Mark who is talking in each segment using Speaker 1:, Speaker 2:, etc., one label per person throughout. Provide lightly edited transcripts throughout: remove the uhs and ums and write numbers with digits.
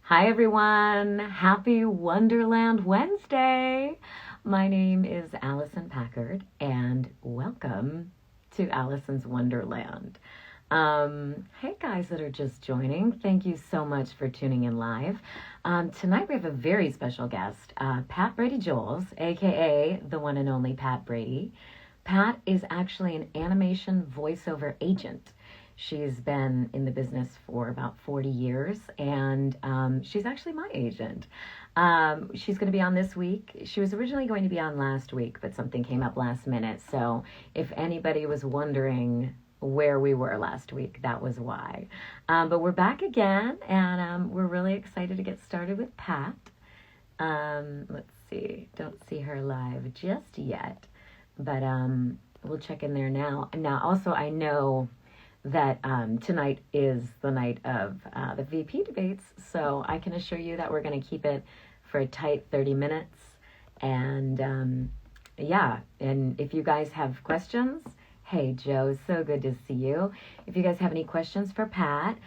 Speaker 1: Hi, everyone. Happy Wonderland Wednesday. My name is Alicyn Packard, and welcome to Alicyn's Wonderland. Hey, guys that are just joining, thank you so much for tuning in live. Tonight we have a very special guest, Pat Brady Jules, aka the one and only Pat Brady. Pat is actually an animation voiceover agent. She's been in the business for about 40 years, and she's actually my agent. She's going to be on this week. She was originally going to be on last week, but something came up last minute. So if anybody was wondering where we were last week, that was why. But we're back again, and we're really excited to get started with Pat. Let's see. Don't see her live just yet, but we'll check in there now. Now, also, I know that tonight is the night of the VP debates, so I can assure you that we're going to keep it for a tight 30 minutes. And yeah, and if you guys have questions, hey, Joe, so good to see you. If you guys have any questions for Pat,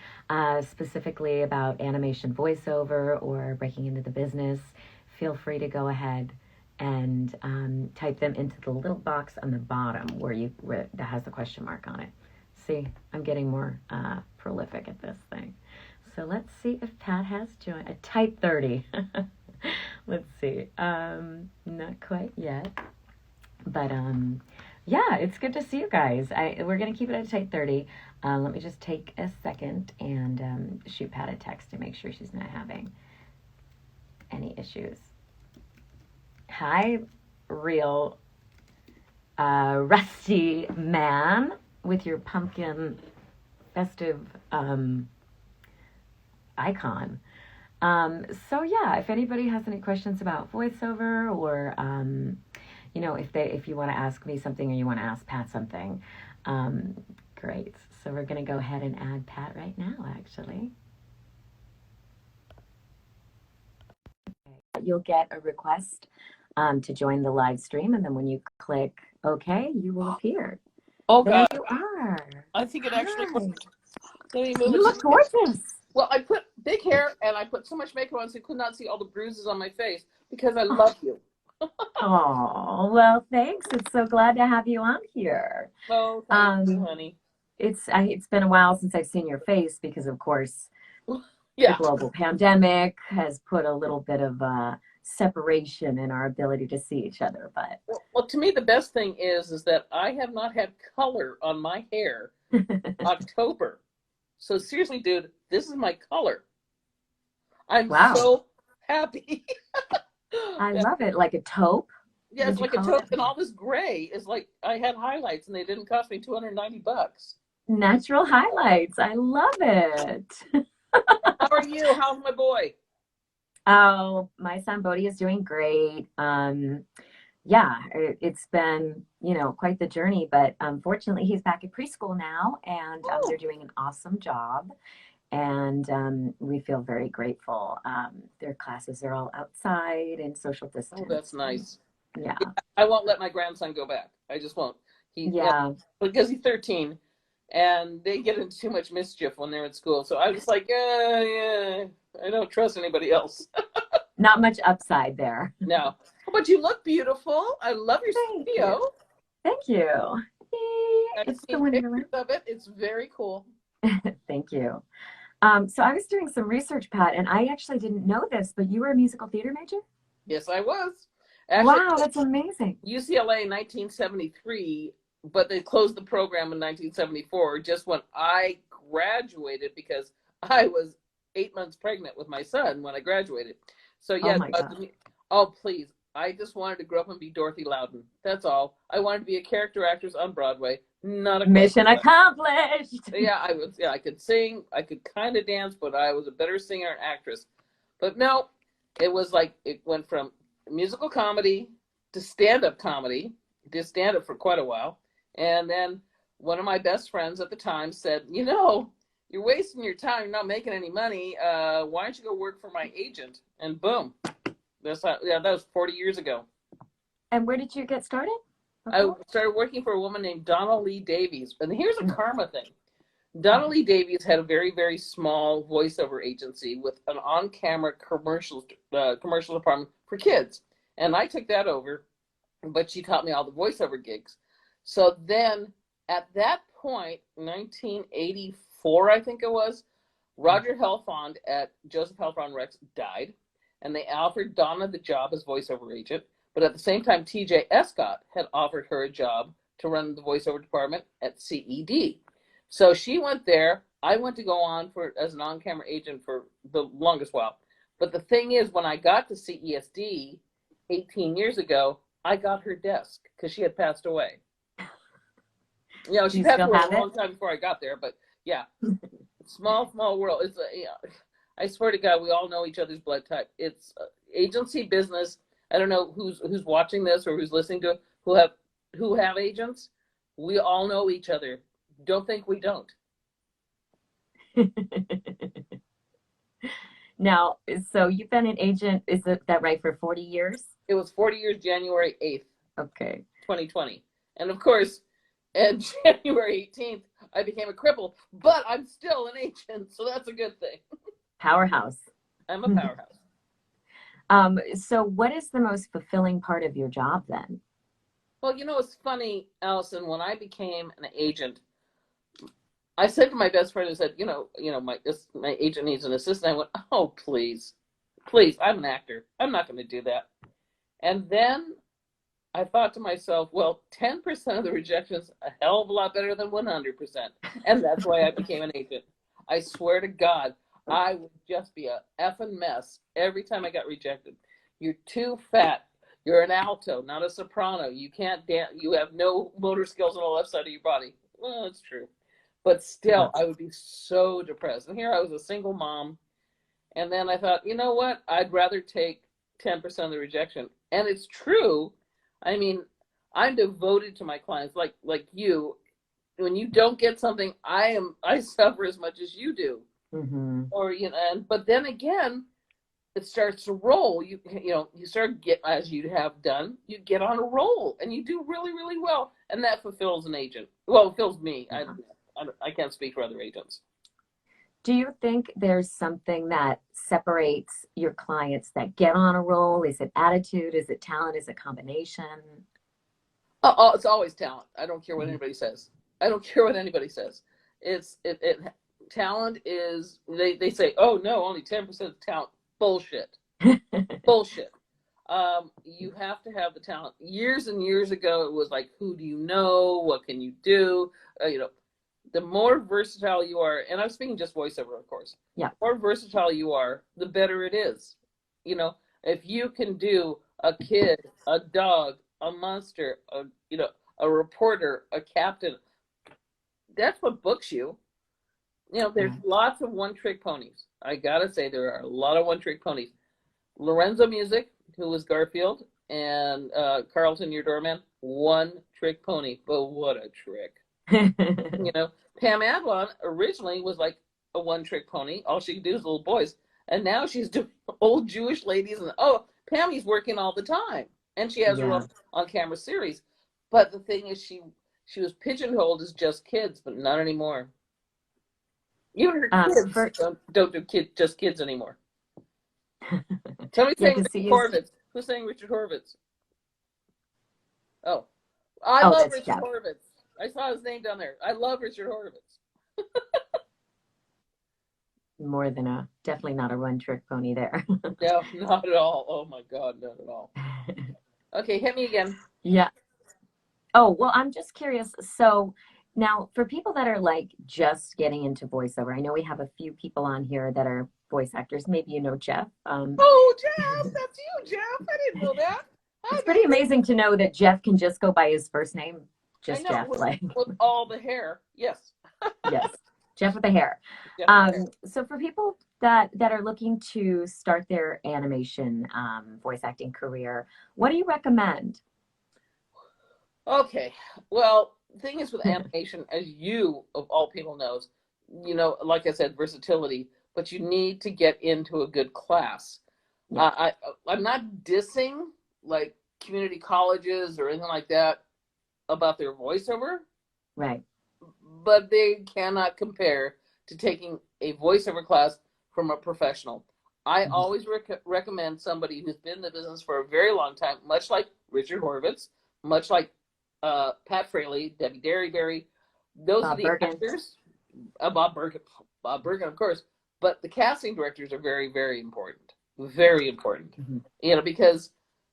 Speaker 1: specifically about animation voiceover or breaking into the business, feel free to go ahead and type them into the little box on the bottom where that has the question mark on it. See, I'm getting more prolific at this thing. So let's see if Pat has joined. A tight 30. Let's see. Not quite yet. But yeah, it's good to see you guys. We're going to keep it at a tight 30. Let me just take a second and shoot Pat a text to make sure she's not having any issues. Hi, real rusty man with your pumpkin festive icon. So yeah, if anybody has any questions about voiceover or if you want to ask me something or you want to ask Pat something, great. So we're going to go ahead and add Pat right now, actually. You'll get a request to join the live stream, and then when you click OK, you will appear.
Speaker 2: Oh,
Speaker 1: there
Speaker 2: God.
Speaker 1: you are.
Speaker 2: I think it actually worked.
Speaker 1: You look gorgeous.
Speaker 2: Well, I put big hair and I put so much makeup on so you could not see all the bruises on my face because I love you.
Speaker 1: Oh, well, thanks. It's so glad to have you on here.
Speaker 2: Oh, thank you, honey.
Speaker 1: It's been a while since I've seen your face because, of course,
Speaker 2: yeah.
Speaker 1: the global pandemic has put a little bit of separation in our ability to see each other. But
Speaker 2: well, to me, the best thing is that I have not had color on my hair October. So seriously, dude, this is my color. I'm so happy.
Speaker 1: I love it. Like a taupe?
Speaker 2: Yeah, it's like a taupe, and all this gray is like I had highlights and they didn't cost me $290.
Speaker 1: Natural highlights. I love it.
Speaker 2: How are you? How's my boy?
Speaker 1: Oh, my son Bodhi is doing great. Yeah, it's been, quite the journey, but fortunately he's back at preschool now, and they're doing an awesome job, and we feel very grateful. Their classes are all outside and social distance.
Speaker 2: Oh, that's nice.
Speaker 1: Yeah.
Speaker 2: I won't let my grandson go back. I just won't. Because he's 13, and they get into too much mischief when they're at school. So I was like, yeah, I don't trust anybody else.
Speaker 1: Not much upside there.
Speaker 2: No. But you look beautiful. I love your studio.
Speaker 1: Thank you.
Speaker 2: I've seen pictures of it. It's very cool.
Speaker 1: Thank you. So I was doing some research, Pat, and I actually didn't know this, but you were a musical theater major?
Speaker 2: Yes, I was. Actually,
Speaker 1: wow, that's amazing.
Speaker 2: UCLA in 1973, but they closed the program in 1974, just when I graduated, because I was 8 months pregnant with my son when I graduated. So yeah, oh please, I just wanted to grow up and be Dorothy Loudon. That's all. I wanted to be a character actress on Broadway. Not a
Speaker 1: mission accomplished.
Speaker 2: Yeah, I could sing, I could kind of dance, but I was a better singer and actress. But no, it was like it went from musical comedy to stand-up comedy. Did stand-up for quite a while, and then one of my best friends at the time said, you're wasting your time. You're not making any money. Why don't you go work for my agent? And boom, that was 40 years ago.
Speaker 1: And where did you get started?
Speaker 2: I started working for a woman named Donna Lee Davies. And here's a karma thing. Donna Lee Davies had a very, very small voiceover agency with an on-camera commercial department for kids. And I took that over, but she taught me all the voiceover gigs. So then at that point, 1984, I think it was, Roger Helfand at Joseph Helfand Rex died, and they offered Donna the job as voiceover agent. But at the same time, TJ Escott had offered her a job to run the voiceover department at CED. So she went there. I went to go on as an on-camera agent for the longest while. But the thing is, when I got to CESD 18 years ago, I got her desk because she had passed away. You know, she passed away a long time before I got there, but yeah, small world. It's I swear to God, we all know each other's blood type. It's agency business. I don't know who's watching this or who's listening to it, who have agents. We all know each other. Don't think we don't.
Speaker 1: Now, so you've been an agent, is that right, for 40 years?
Speaker 2: It was 40 years, January 8th.
Speaker 1: Okay.
Speaker 2: 2020. And of course, on January 18th, I became a cripple, but I'm still an agent, so that's a good thing.
Speaker 1: Powerhouse.
Speaker 2: I'm a powerhouse.
Speaker 1: So what is the most fulfilling part of your job then?
Speaker 2: Well, you know, it's funny, Alicyn, when I became an agent, I said to my best friend, I said, my agent needs an assistant. I went, oh, please, I'm an actor. I'm not going to do that. And then I thought to myself, well, 10% of the rejections, a hell of a lot better than 100%. And that's why I became an agent. I swear to God, I would just be a effing mess every time I got rejected. You're too fat. You're an alto, not a soprano. You can't dance. You have no motor skills on the left side of your body. Well, it's true. But still, I would be so depressed. And here I was a single mom. And then I thought, you know what? I'd rather take 10% of the rejection. And it's true. I mean, I'm devoted to my clients like you. When you don't get something, I suffer as much as you do.
Speaker 1: Mm-hmm.
Speaker 2: Or, but then again, it starts to roll. You start as you have done, you get on a roll and you do really, really well. And that fulfills an agent. Well, it fulfills me. I can't speak for other agents.
Speaker 1: Do you think there's something that separates your clients that get on a roll? Is it attitude? Is it talent? Is it combination?
Speaker 2: Oh, it's always talent. I don't care what anybody says. Talent is, they say, oh no, only 10% of talent. Bullshit. Bullshit. You have to have the talent. Years and years ago, it was like, who do you know? What can you do? The more versatile you are, and I'm speaking just voiceover, of course.
Speaker 1: Yeah.
Speaker 2: The more versatile you are, the better it is. If you can do a kid, a dog, a monster, a reporter, a captain, that's what books you. There's lots of one-trick ponies. I gotta say, there are a lot of one-trick ponies. Lorenzo Music, who was Garfield, and Carlton, your doorman, one-trick pony. But what a trick. Pam Adlon originally was like a one-trick pony. All she could do is little boys. And now she's doing old Jewish ladies. And Pammy's working all the time. And she has her own on-camera series. But the thing is, she was pigeonholed as just kids, but not anymore. Even her kids don't do just kids anymore. Somebody's saying Richard Horvitz. Who's saying Richard Horvitz? Oh, I love Richard Horvitz. I saw his name down there. I love Richard Horvitz.
Speaker 1: More than definitely not a one-trick pony there.
Speaker 2: No, not at all. Oh my God, not at all. Okay, hit me again.
Speaker 1: Yeah. Oh, well, I'm just curious. So now for people that are like just getting into voiceover, I know we have a few people on here that are voice actors. Maybe you know Jeff.
Speaker 2: Oh, Jeff, that's you, Jeff. I didn't know that.
Speaker 1: It's pretty amazing to know that Jeff can just go by his first name. Just Jeff,
Speaker 2: with all the hair. Yes.
Speaker 1: Yes, Jeff with the hair. So for people that are looking to start their animation voice acting career, what do you recommend?
Speaker 2: Okay, well, the thing is with animation, as you of all people knows, like I said, versatility, but you need to get into a good class. Yeah. I'm not dissing like community colleges or anything like that about their voiceover.
Speaker 1: Right.
Speaker 2: but they cannot compare to taking a voiceover class from a professional. I always recommend somebody who's been in the business for a very long time, much like Richard Horvitz, much like Pat Fraley, Debbie Derryberry. Those are
Speaker 1: Bob
Speaker 2: the
Speaker 1: Bergen.
Speaker 2: actors. Bob Bergen, of course. But the casting directors are very, very important. Very important. Because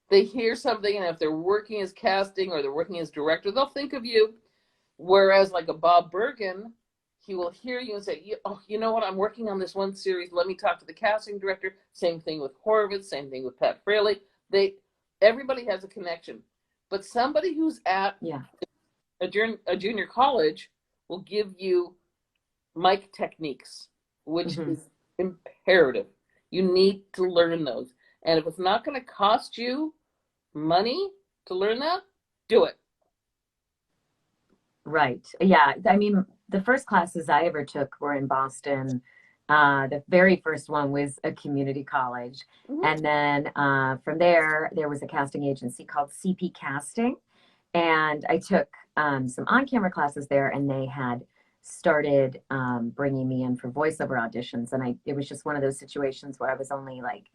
Speaker 2: they hear something, and if they're working as casting or they're working as director, they'll think of you. Whereas like a Bob Bergen, he will hear you and say, oh, you know what, I'm working on this one series. Let me talk to the casting director. Same thing with Horvitz, same thing with Pat Fraley. Everybody has a connection. But somebody who's at a junior college will give you mic techniques, which is imperative. You need to learn those. And if it's not going to cost you money to learn that, do it.
Speaker 1: Right. Yeah. I mean, the first classes I ever took were in Boston. The very first one was a community college. And then from there was a casting agency called CP Casting. And I took some on-camera classes there, and they had started bringing me in for voiceover auditions. And it was just one of those situations where I was only like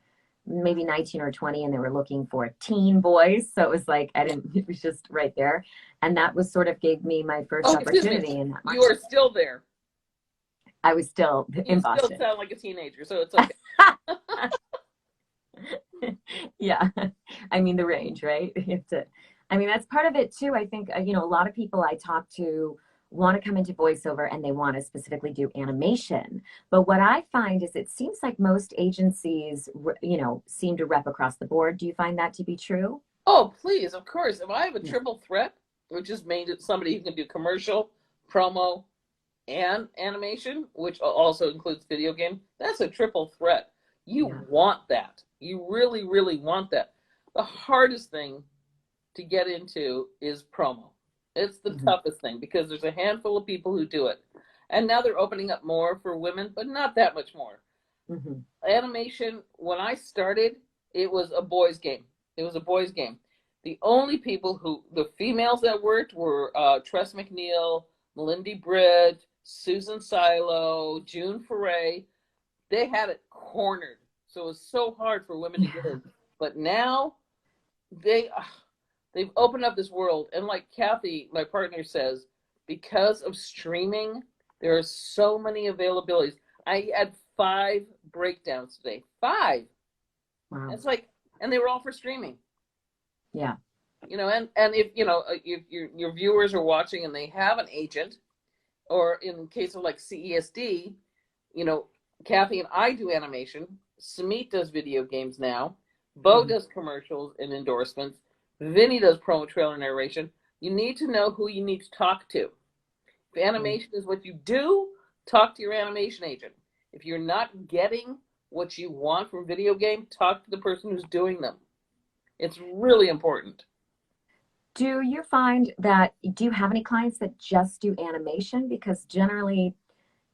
Speaker 1: maybe 19 or 20, and they were looking for a teen voice. So it was like, it was just right there. And that was sort of gave me my first opportunity in that market.
Speaker 2: You are still there.
Speaker 1: I was still in Boston.
Speaker 2: You still sound like a teenager, so it's okay.
Speaker 1: Yeah. I mean, the range, right? I mean, that's part of it too. I think, a lot of people I talk to want to come into voiceover and they want to specifically do animation. But what I find is it seems like most agencies, seem to rep across the board. Do you find that to be true?
Speaker 2: Oh, please, of course. If I have a triple threat, which is made somebody who can do commercial, promo, and animation, which also includes video game, that's a triple threat. You want that. You really, really want that. The hardest thing to get into is promo. It's the toughest thing because there's a handful of people who do it. And now they're opening up more for women, but not that much more. Animation, when I started, it was a boys' game. The only the females that worked were Tress McNeil, Melindy Britt, Susan Silo, June Foray. They had it cornered. So it was so hard for women to get in. But now they've opened up this world. And like Kathy, my partner, says, because of streaming, there are so many availabilities. I had 5 breakdowns today. 5. Wow. It's like, and they were all for streaming.
Speaker 1: Yeah.
Speaker 2: And if, if your viewers are watching and they have an agent, or in case of like CESD, Kathy and I do animation. Smeet does video games now. Bo does commercials and endorsements. Vinny does promo trailer narration. You need to know who you need to talk to. If animation is what you do, talk to your animation agent. If you're not getting what you want from video game, talk to the person who's doing them. It's really important.
Speaker 1: Do you have any clients that just do animation? Because generally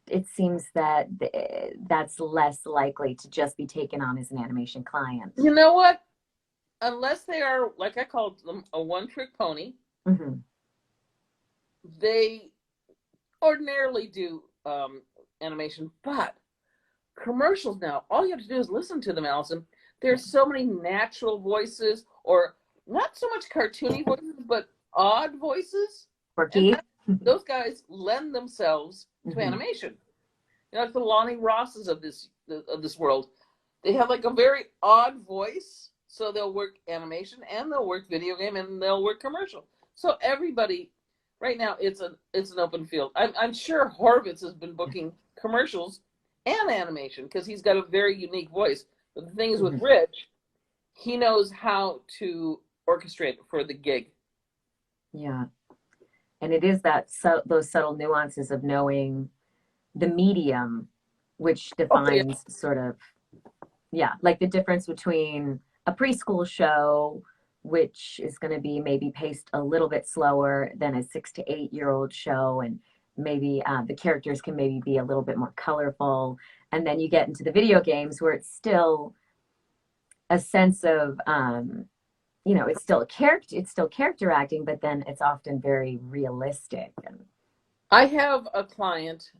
Speaker 1: it seems that that's less likely to just be taken on as an animation client.
Speaker 2: You know what? Unless they are, like I called them, a one-trick pony, they ordinarily do animation. But commercials now, all you have to do is listen to them, Alicyn. There's so many natural voices, or not so much cartoony voices, but odd voices.
Speaker 1: Quirky.
Speaker 2: Those guys lend themselves to animation. Like the Lonnie Rosses of this world. They have like a very odd voice, so they'll work animation and they'll work video game and they'll work commercial. So everybody, right now, it's an open field. I'm sure Horvitz has been booking commercials and animation because he's got a very unique voice. But the thing is with Rich, he knows how to orchestrate for the gig.
Speaker 1: Yeah. And it is those subtle nuances of knowing the medium, which defines sort of, like the difference between a preschool show, which is going to be maybe paced a little bit slower than a 6 to 8-year-old show. And maybe the characters can maybe be a little bit more colorful. And then you get into the video games where it's still a sense of, it's still character acting, but then it's often very realistic. And
Speaker 2: I have a client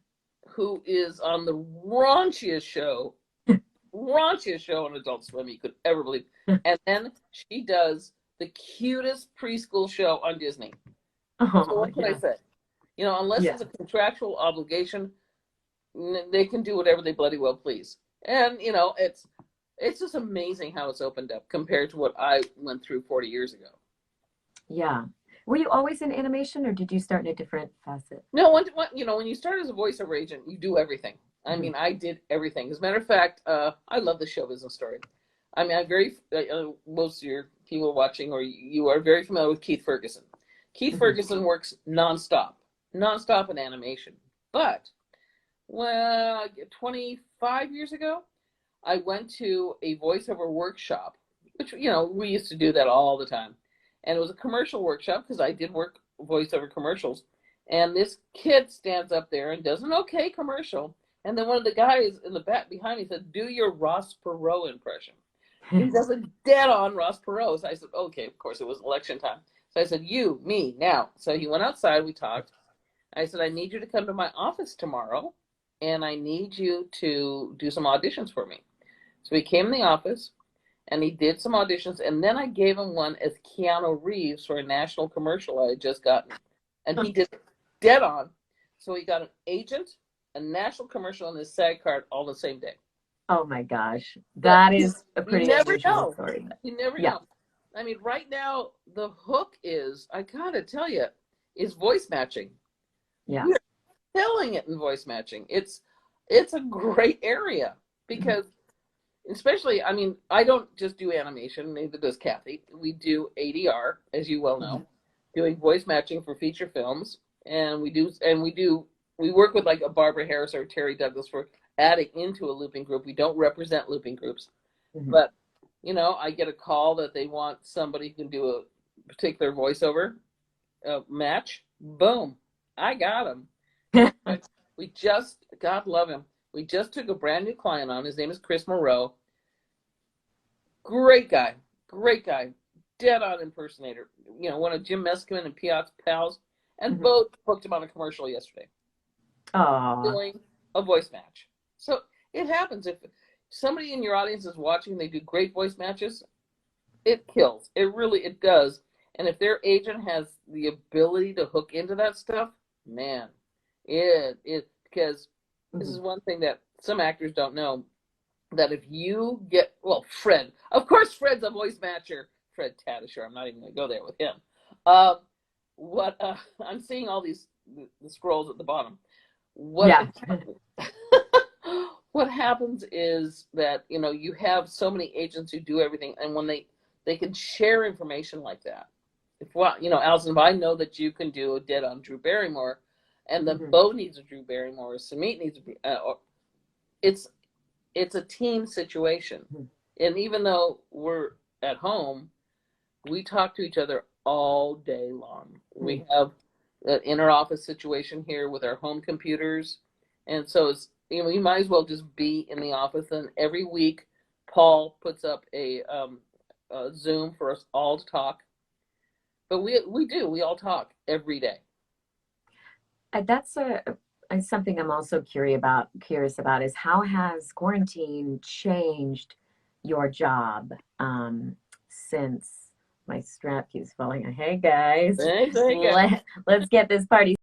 Speaker 2: who is on the raunchiest show on Adult Swim you could ever believe. And then she does the cutest preschool show on Disney. So what can I say? Unless it's a contractual obligation, they can do whatever they bloody well please. And it's just amazing how it's opened up compared to what I went through 40 years ago.
Speaker 1: Yeah. Were you always in animation, or did you start in a different facet?
Speaker 2: No, when you start as a voiceover agent, you do everything. I mean, I did everything. As a matter of fact, I love the show business story. I mean, most of your people watching, or you are very familiar with Keith Ferguson. Keith Ferguson works nonstop in animation. But, 25 years ago, I went to a voiceover workshop, which, we used to do that all the time. And it was a commercial workshop because I did work voiceover commercials. And this kid stands up there and does an okay commercial. And then one of the guys in the back behind me said, "Do your Ross Perot impression." He does a dead-on Ross Perot. So I said, okay, of course, it was election time. So I said, "You, me, now." So he went outside, we talked. I said, "I need you to come to my office tomorrow, and I need you to do some auditions for me." So he came in the office, and he did some auditions, and then I gave him one as Keanu Reeves for a national commercial I had just gotten. And he did dead on. So he got an agent, a national commercial, and his SAG card all the same day.
Speaker 1: Oh my gosh. That is a pretty unusual story.
Speaker 2: You never know. I mean, right now, the hook is, I gotta tell you, is voice matching.
Speaker 1: Yeah.
Speaker 2: We're killing it in voice matching. It's a great area because especially, I mean, I don't just do animation, neither does Kathy. We do ADR, as you well know, doing voice matching for feature films. And we work with like a Barbara Harris or Terry Douglas for adding into a looping group. We don't represent looping groups. But, I get a call that they want somebody who can do a particular voiceover match. Boom. I got him. God love him. We just took a brand new client on. His name is Chris Moreau. Great guy. Dead on impersonator. One of Jim Meskimen and Piot's pals. And both booked him on a commercial yesterday. Doing a voice match. So it happens. If somebody in your audience is watching and they do great voice matches, it kills. It does. And if their agent has the ability to hook into that stuff, man, because this is one thing that some actors don't know, that if you get, Fred, of course Fred's a voice matcher. Fred Tatasciore, I'm not even going to go there with him. I'm seeing all the scrolls at the bottom. What happens is that, you have so many agents who do everything, and when they can share information like that. Alicyn, if I know that you can do a dead on Drew Barrymore, and then Bo needs a Drew Barrymore, or Samit needs it's a team situation. And even though we're at home, we talk to each other all day long. We have an inter-office situation here with our home computers. And so it's, you might as well just be in the office. And every week, Paul puts up a Zoom for us all to talk. But we all talk every day.
Speaker 1: That's something I'm also curious about is how has quarantine changed your job since my strap keeps falling? Hey guys,
Speaker 2: Hey,
Speaker 1: let's get this party